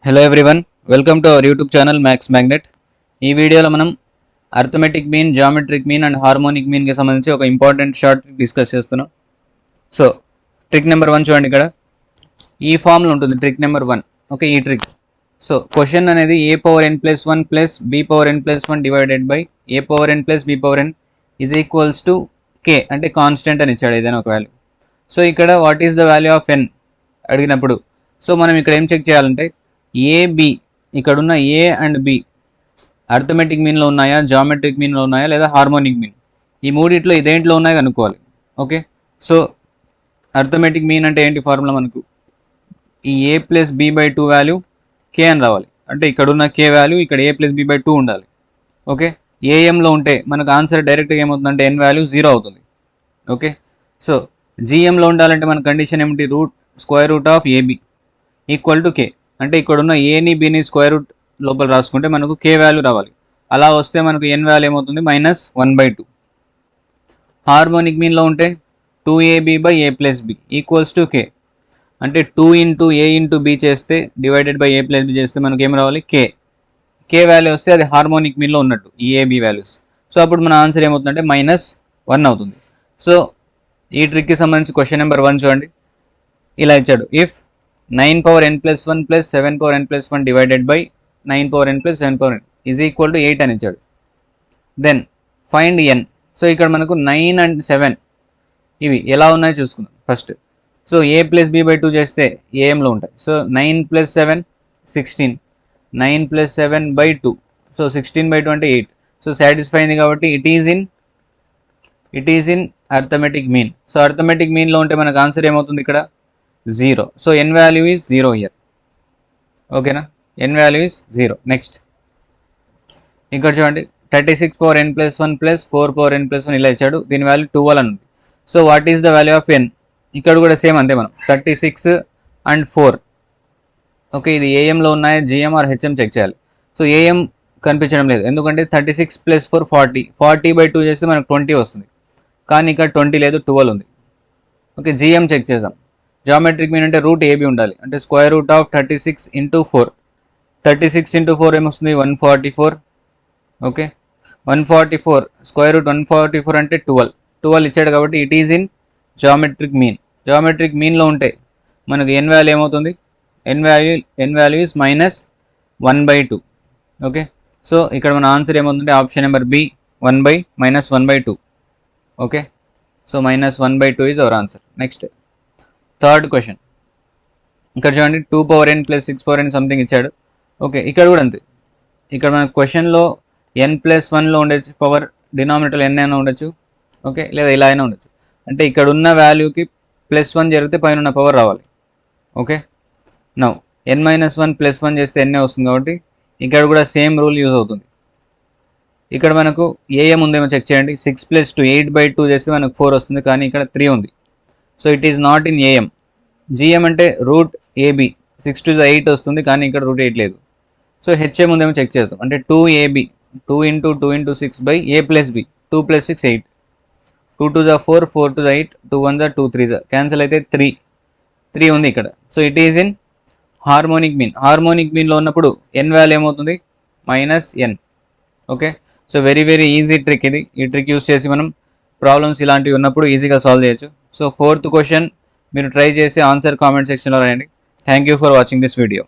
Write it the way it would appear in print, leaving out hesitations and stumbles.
Hello everyone, welcome to our YouTube channel maths magnet. ఈ వీడియోలో మనం arithmetic mean, geometric mean and harmonic మీన్కి సంబంధించి ఒక ఇంపార్టెంట్ షార్ట్ డిస్కస్ చేస్తున్నాం. సో ట్రిక్ నెంబర్ 1 చూడండి. ఇక్కడ ఈ ఫామ్లో ఉంటుంది ట్రిక్ నెంబర్ 1. ఓకే, ఈ ట్రిక్. సో క్వశ్చన్ అనేది a⁴n+1 plus b⁴n+1 divided by a⁴n plus b⁴n is equals to k అంటే కాన్స్టెంట్ అని ఇచ్చాడు ఏదైనా ఒక వాల్యూ. సో ఇక్కడ what is the value of n అడిగినప్పుడు సో మనం ఇక్కడ ఏం చెక్ చేయాలంటే ఏబి ఇక్కడున్న ఏ అండ్ బి అర్థమెటిక్ మీన్లో ఉన్నాయా, జామెట్రిక్ మీన్లో ఉన్నాయా, లేదా హార్మోనిక్ మీన్, ఈ మూడిట్లో ఇదేంట్లో ఉన్నాయో కనుక్కోవాలి. ఓకే, సో అర్థమెటిక్ మీన్ అంటే ఏంటి ఫార్ములా, మనకు ఈ a plus b/2 value k అని రావాలి. అంటే ఇక్కడున్న k వాల్యూ ఇక్కడ a ప్లస్ b/2 ఉండాలి. ఓకే, ఏఎంలో ఉంటే మనకు ఆన్సర్ డైరెక్ట్గా ఏమవుతుందంటే n వాల్యూ 0 అవుతుంది. ఓకే, సో జిఎంలో ఉండాలంటే మన కండిషన్ ఏమిటి, square root of A B equal to k. అంటే ఇక్కడ ఉన్న ఏని బిని స్క్వేర్ రూట్ లోపల రాసుకుంటే మనకు k వాల్యూ రావాలి. అలా వస్తే మనకు n వాల్యూ ఏమవుతుంది, -1/2. హార్మోనిక్ మీన్లో ఉంటే 2ab/a plus b equals to k. అంటే 2 ఇంటూ a ఇంటూ b చేస్తే divided by a plus b చేస్తే మనకు ఏం రావాలి, k వాల్యూ వస్తే అది హార్మోనిక్ మీన్లో ఉన్నట్టు ఈ ab వాల్యూస్. సో అప్పుడు మన ఆన్సర్ ఏమవుతుందంటే -1 అవుతుంది. సో ఈ ట్రిక్కి సంబంధించి క్వశ్చన్ నెంబర్ 1 చూడండి. ఇలా ఇచ్చాడు, if 9⁴n+1 plus 7⁴n+1 divided by 9⁴n plus 7⁴n is equal to 8 అని ఇచ్చాడు. Then find n. సో ఇక్కడ మనకు 9 అండ్ 7 ఇవి ఎలా ఉన్నాయో చూసుకుందాం first. So a plus b/2 చేస్తే ఏఎంలో ఉంటాయి. సో 9 ప్లస్ 7 16, 9 ప్లస్ 7/2, సో 16/2 అంటే 8. సో సాటిస్ఫై అయింది కాబట్టి it is in arithmetic mean. So arithmetic మీన్లో ఉంటే మనకు ఆన్సర్ ఏమవుతుంది ఇక్కడ 0. So n value is 0 here. ఓకేనా, n వాల్యూ ఈజ్ 0. నెక్స్ట్ ఇక్కడ చూడండి, 36⁴n+1 ప్లస్ 4⁴n+1 ఇలా ఇచ్చాడు. దీని వాల్యూ 12 అని ఉంది. So what is the value of n? ఇక్కడ కూడా సేమ్ అంతే, మనం 36 అండ్ 4. ఓకే, ఇది ఏఎంలో ఉన్నాయా, జిఎం ఆర్ హెచ్ఎం చెక్ చేయాలి. సో ఏఎం కనిపించడం లేదు, ఎందుకంటే 36 ప్లస్ 4 40/2 చేస్తే మనకు 20 వస్తుంది. కానీ ఇక్కడ 20 లేదు, 12 ఉంది. ఓకే, జిఎం చెక్ చేద్దాం. జామెట్రిక్ మీన్ అంటే రూట్ ఏబి ఉండాలి. అంటే square root of 36 into 4, 36 into 4 ఏమొస్తుంది, 144. ఓకే, 144 స్క్వేర్ రూట్ 144 అంటే 12 ఇచ్చాడు కాబట్టి it is in geometric mean. Geometric మీన్లో ఉంటే మనకు n వాల్యూ ఏమవుతుంది, n value is -1/2. Okay, so ఇక్కడ మన ఆన్సర్ ఏమవుతుంది, option number B, -1/2. Okay, so -1/2 is our answer. Next third question. ఇక్కడ చూడండి, 2⁴n ప్లస్ 6⁴n సంథింగ్ ఇచ్చాడు. ఓకే, ఇక్కడ కూడా అంతే. ఇక్కడ మన క్వశ్చన్లో n+1లో ఉండే పవర్ డినామినేటర్ n అయినా ఉండొచ్చు. ఓకే, లేదా ఇలా అయినా ఉండొచ్చు. అంటే ఇక్కడ ఉన్న వాల్యూకి +1 జరిగితే పైన ఉన్న పవర్ రావాలి. ఓకే, నౌ n-1 +1 చేస్తే n వస్తుంది కాబట్టి ఇక్కడ కూడా సేమ్ రూల్ యూజ్ అవుతుంది. ఇక్కడ మనకు ఏఎం ఉందేమో చెక్ చేయండి. 6 + 2 8/2 చేస్తే మనకు 4 వస్తుంది, కానీ ఇక్కడ 3 ఉంది. So it is not in AM. GM అంటే రూట్ ఏబి, 6 to the 8 వస్తుంది, కానీ ఇక్కడ రూట్ 8 లేదు. సో హెచ్ఎం ఉందేమో చెక్ చేస్తాం. అంటే 2ab 2 into 2 into 6/a plus b, 2 + 6 8, 2 to the 4, 4 to the 8, 2 1 2 3 cancel అయితే 3 ఉంది ఇక్కడ. So it is in harmonic mean. Harmonic మీన్లో ఉన్నప్పుడు n వాల్యూ ఏమవుతుంది, -n. Okay, so very easy trick ఇది. ఈ ట్రిక్ యూస్ చేసి మనం ప్రాబ్లమ్స్ ఇలాంటివి ఉన్నప్పుడు ఈజీగా సాల్వ్ చేయొచ్చు. సో 4th క్వశ్చన్ మీరు ట్రై చేసి ఆన్సర్ కామెంట్ సెక్షన్లో రాయండి. Thank you for watching this video.